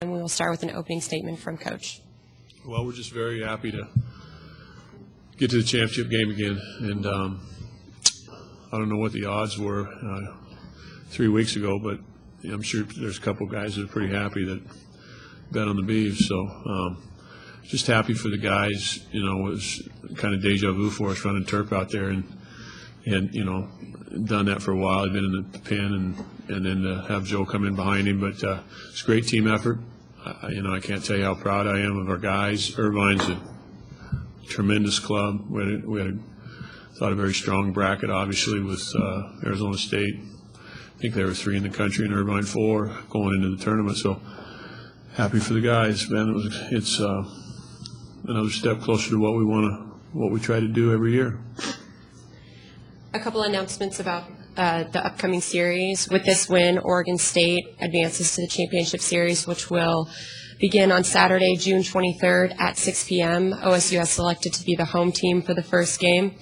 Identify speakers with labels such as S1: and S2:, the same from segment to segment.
S1: And we will start with an opening statement from Coach.
S2: Well, we're just very happy to get to the championship game again. And I don't know what the odds were 3 weeks ago, but I'm sure there's a couple guys that are pretty happy that bet on the Beavs. So just happy for the guys. You know, it was kind of deja vu for us running Terp out there and you know, done that for a while. I'd been in the pen and then to have Joe come in behind him. But it's a great team effort. You know, I can't tell you how proud I am of our guys. Irvine's a tremendous club. We had a very strong bracket, obviously, with Arizona State. I think they were 3 in the country and Irvine 4 going into the tournament. So happy for the guys, man. It's another step closer to what we try to do every year.
S1: A couple announcements about the upcoming series. With this win, Oregon State advances to the championship series, which will begin on Saturday, June 23rd at 6 p.m. OSU has selected to be the home team for the first game.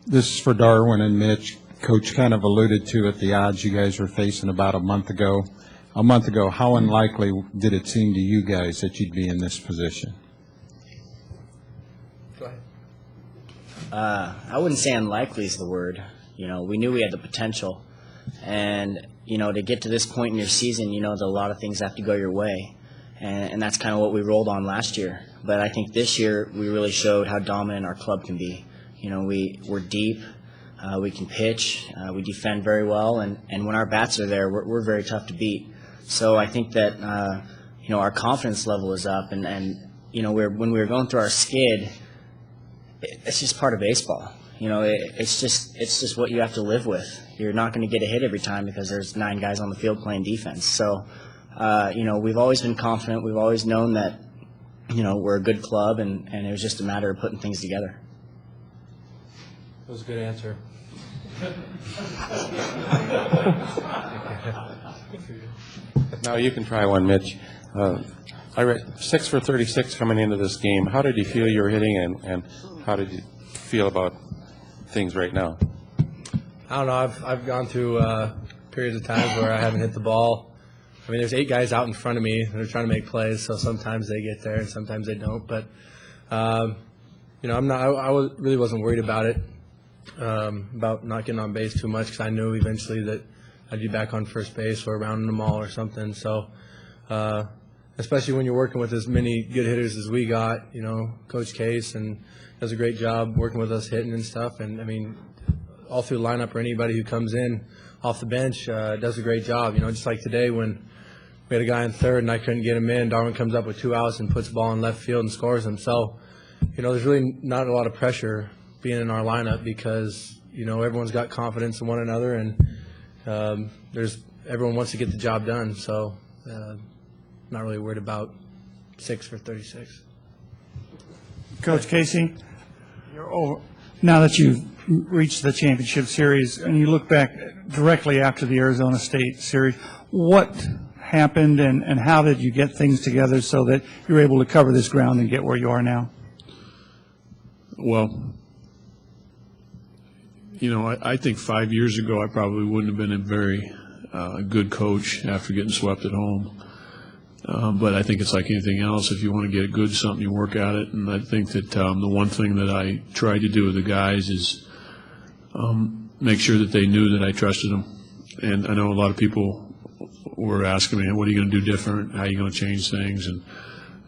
S3: This is for Darwin and Mitch. Coach kind of alluded to it, the odds you guys were facing about a month ago. A month ago, how unlikely did it seem to you guys that you'd be in this position?
S4: Go ahead. I wouldn't say unlikely is the word. You know, we knew we had the potential. And, you know, to get to this point in your season, you know that a lot of things have to go your way. And that's kind of what we rolled on last year. But I think this year we really showed how dominant our club can be. You know, we're deep. We can pitch. We defend very well. And when our bats are there, we're very tough to beat. So I think that, you know, our confidence level is up. And you know, when we were going through our skid, it's just part of baseball. You know, it's just what you have to live with. You're not going to get a hit every time because there's 9 guys on the field playing defense. So, you know, we've always been confident. We've always known that, you know, we're a good club, and it was just a matter of putting things together.
S5: That was a good answer. Now you can try one, Mitch. I read 6 for 36 coming into this game. How did you feel you were hitting, and how did you feel about things right now?
S6: I don't know. I've gone through periods of times where I haven't hit the ball. I mean, there's 8 guys out in front of me that are trying to make plays, so sometimes they get there and sometimes they don't. But you know, I really wasn't worried about it, about not getting on base too much, because I knew eventually that I'd be back on first base or rounding them all or something. So, especially when you're working with as many good hitters as we got, you know, Coach Case and does a great job working with us hitting and stuff. And I mean, all through the lineup or anybody who comes in off the bench does a great job. You know, just like today when we had a guy in third and I couldn't get him in, Darwin comes up with 2 outs and puts the ball in left field and scores him. So, you know, there's really not a lot of pressure being in our lineup because, you know, everyone's got confidence in one another, and everyone wants to get the job done. So, not really worried about 6 for 36.
S7: Coach Casey, now that you've reached the championship series and you look back directly after the Arizona State series, what happened and how did you get things together so that you're able to cover this ground and get where you are now?
S2: Well, you know, I think 5 years ago I probably wouldn't have been a very good coach after getting swept at home. But I think it's like anything else. If you want to get good at something, you work at it. And I think that the one thing that I tried to do with the guys is make sure that they knew that I trusted them. And I know a lot of people were asking me, what are you going to do different? How are you going to change things? And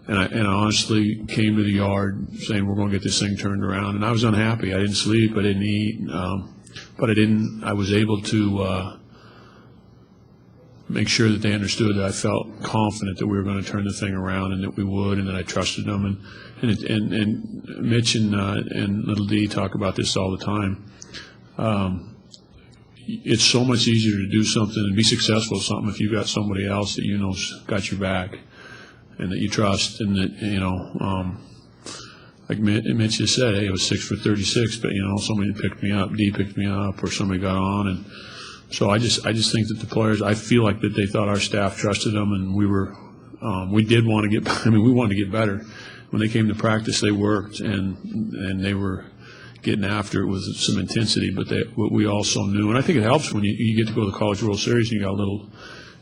S2: I honestly came to the yard saying, we're going to get this thing turned around. And I was unhappy. I didn't sleep. I didn't eat. But I was able to make sure that they understood that I felt confident that we were going to turn the thing around and that we would, and that I trusted them. And Mitch and Little D talk about this all the time. It's so much easier to do something and be successful at something if you've got somebody else that you know's got your back and that you trust, and that, you know, like Mitch just said, hey, it was 6 for 36, but, you know, somebody picked me up, D picked me up, or somebody got on, and so I just think that the players, I feel like that they thought our staff trusted them, and we did want to get. I mean, we wanted to get better. When they came to practice, they worked and they were getting after it with some intensity. But what we also knew, and I think it helps when you get to go to the College World Series and you got a little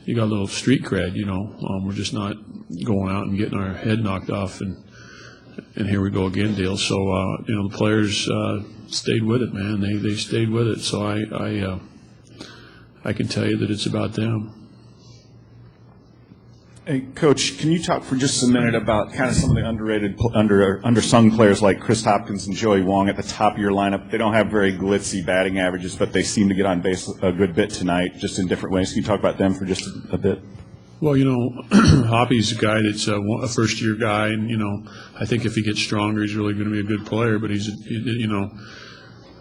S2: you got a little street cred, we're just not going out and getting our head knocked off and here we go again deal. So, the players stayed with it, man. They stayed with it. So I can tell you that it's about them.
S8: Hey, Coach, can you talk for just a minute about kind of some of the underrated, undersung players like Chris Hopkins and Joey Wong at the top of your lineup? They don't have very glitzy batting averages, but they seem to get on base a good bit tonight, just in different ways. Can you talk about them for just a bit?
S2: Well, Hoppy's a guy that's a first-year guy, and, I think if he gets stronger, he's really going to be a good player, but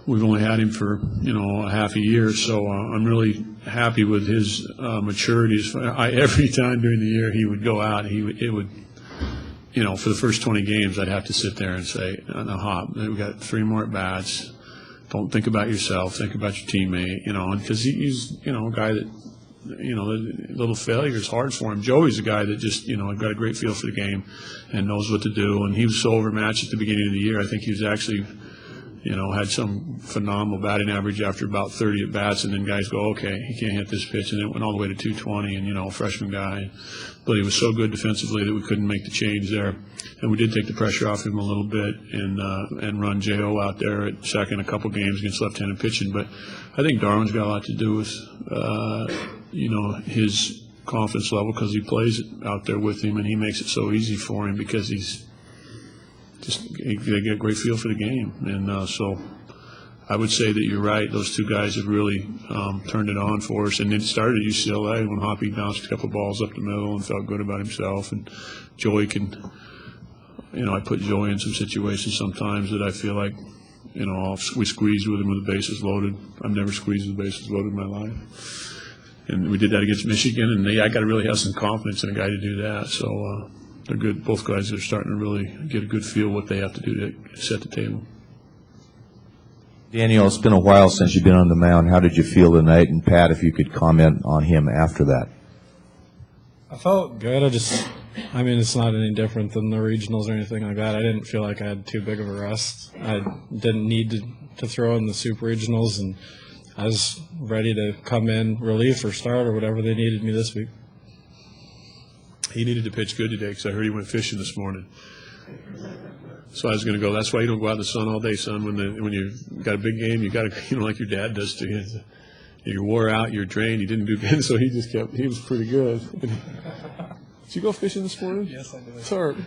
S2: we've only had him for, a half a year, so I'm really happy with his maturity. Every time during the year he would go out, it would, for the first 20 games, I'd have to sit there and say, no, Hop, we've got 3 more at-bats. Don't think about yourself. Think about your teammate, because he's, a guy that, the little failure is hard for him. Joey's a guy that just, got a great feel for the game and knows what to do, and he was so overmatched at the beginning of the year. I think he was actually – had some phenomenal batting average after about 30 at-bats, and then guys go, okay, he can't hit this pitch, and it went all the way to 220, and, freshman guy. But he was so good defensively that we couldn't make the change there. And we did take the pressure off him a little bit and run J.O. out there at second a couple games against left-handed pitching. But I think Darwin's got a lot to do with, his confidence level because he plays it out there with him, and he makes it so easy for him because they get a great feel for the game. And so I would say that you're right. Those 2 guys have really turned it on for us. And it started at UCLA when Hoppy bounced a couple of balls up the middle and felt good about himself. And Joey can, I put Joey in some situations sometimes that I feel like, we squeezed with him with the bases loaded. I've never squeezed with the bases loaded in my life. And we did that against Michigan. And I got to really have some confidence in a guy to do that. So, they're good. Both guys are starting to really get a good feel what they have to do to set the table.
S9: Daniel, it's been a while since you've been on the mound. How did you feel tonight? And Pat, if you could comment on him after that.
S10: I felt good. It's not any different than the regionals or anything like that. I didn't feel like I had too big of a rest. I didn't need to throw in the super regionals, and I was ready to come in relief or start or whatever they needed me this week.
S2: He needed to pitch good today because I heard he went fishing this morning. So I was going to go, that's why you don't go out in the sun all day, son. When you've got a big game, you got to, like your dad does to you. You're wore out, you're drained, you didn't do good. So he was pretty good. Did you go fishing this morning?
S10: Yes, I did.
S2: Tarp.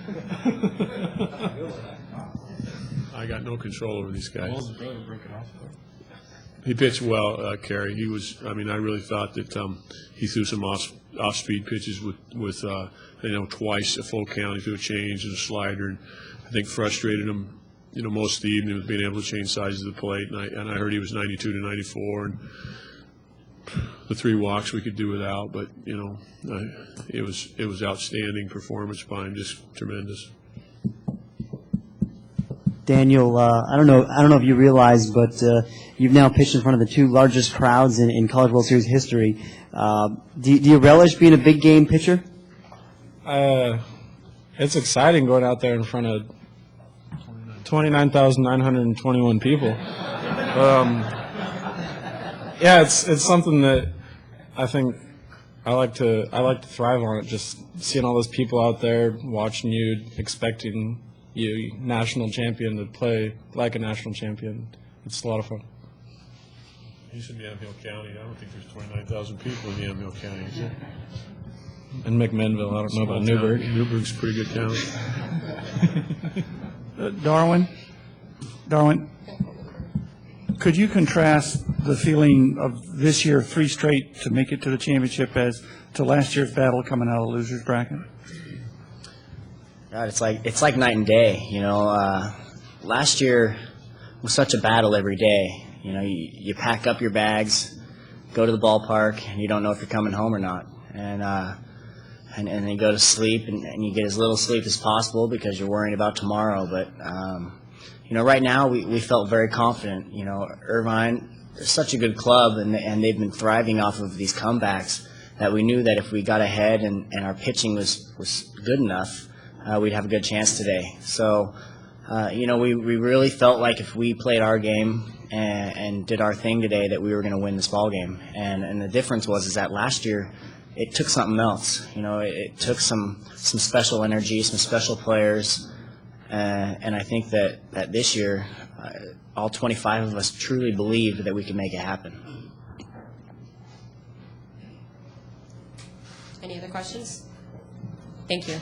S2: I got no control over these guys. He pitched well, Kerry. He was. I really thought that he threw some off-speed pitches with twice a full count. He threw a change and a slider, and I think frustrated him. Most of the evening with being able to change sizes of the plate. And I heard he was 92 to 94, and the 3 walks we could do without. But it was outstanding performance by him, just tremendous.
S11: Daniel, I don't know if you realize, but you've now pitched in front of the 2 largest crowds in College World Series history. Do you relish being a big game pitcher?
S10: It's exciting going out there in front of 29,921 people. It's something that I think I like to thrive on it. Just seeing all those people out there watching you, expecting you, national champion, to play like a national champion. It's a lot of fun.
S2: He's in Yamhill County. I don't think there's 29,000 people in Yamhill County. Is there?
S10: In McMinnville, I don't know about Newburgh.
S2: Newburgh's a pretty good town.
S7: Darwin, could you contrast the feeling of this year, 3 straight to make it to the championship, as to last year's battle coming out of the losers bracket?
S4: God, it's like night and day. Last year was such a battle every day. You pack up your bags, go to the ballpark, and you don't know if you're coming home or not. And then you go to sleep, and you get as little sleep as possible because you're worrying about tomorrow. But right now we felt very confident. Irvine is such a good club, and they've been thriving off of these comebacks that we knew that if we got ahead and our pitching was good enough, we'd have a good chance today. So, we really felt like if we played our game and did our thing today, that we were going to win this ball game. And the difference was that last year, it took something else. It took some special energy, some special players, and I think that this year, all 25 of us truly believed that we could make it happen.
S1: Any other questions? Thank you.